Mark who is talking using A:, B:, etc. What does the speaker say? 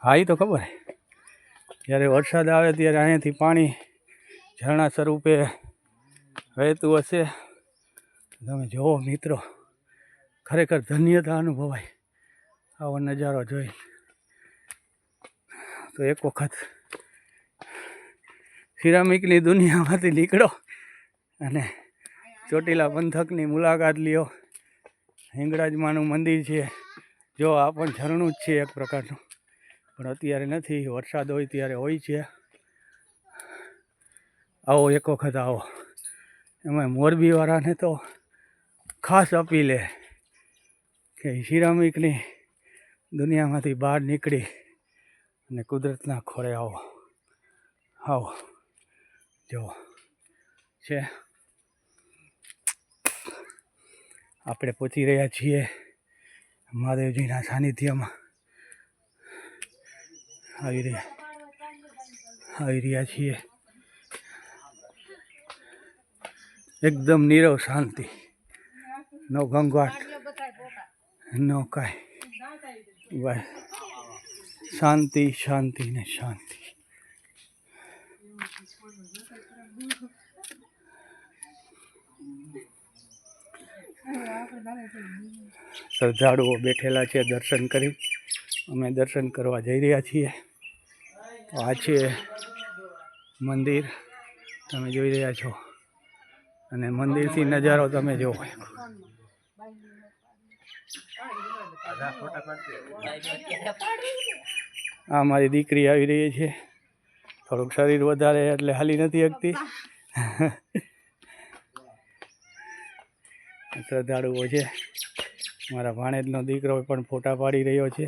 A: હા એ તો ખબર. જ્યારે વરસાદ આવે ત્યારે અહીંયાથી પાણી ઝરણા સ્વરૂપે વહેતું હશે. તમે જુઓ મિત્રો, ખરેખર ધન્યતા અનુભવાય આવો નજારો જોઈ. તો એક વખત સિરામિકની દુનિયામાંથી નીકળો અને ચોટીલા પંથકની મુલાકાત લ્યો. હિંગળાજમાનું મંદિર છે. જો આ પણ ઝરણું જ છે એક પ્રકારનું, પણ અત્યારે નથી, વરસાદ હોય ત્યારે હોય છે. આવો એક વખત આવો. એમાં મોરબીવાળાને તો ખાસ અપીલ કે સિરામિકની દુનિયામાંથી બહાર નીકળી અને કુદરતના ખોળે આવો. આવો જો છે. આપણે પહોંચી રહ્યા છીએ મહાદેવજીના સાનિધ્યમાં. આવી રહ્યા છીએ. એકદમ નીરવ શાંતિ, નો ઘોંઘાટ, નો કાંઈ, બસ શાંતિ શાંતિ ને શાંતિ. શ્રદ્ધાળુઓ બેઠેલા છે દર્શન કરી. અમે દર્શન કરવા જઈ રહ્યા છીએ. આ છે મંદિર, તમે જોઈ રહ્યા છો. અને મંદિરથી નજારો તમે જુઓ. આ મારી દીકરી આવી રહી છે. થોડુંક શરીર વધારે એટલે હાલી નથી શકતી. શ્રદ્ધાળુઓ છે. મારા ભાણેજનો દીકરો પણ ફોટા પાડી રહ્યો છે.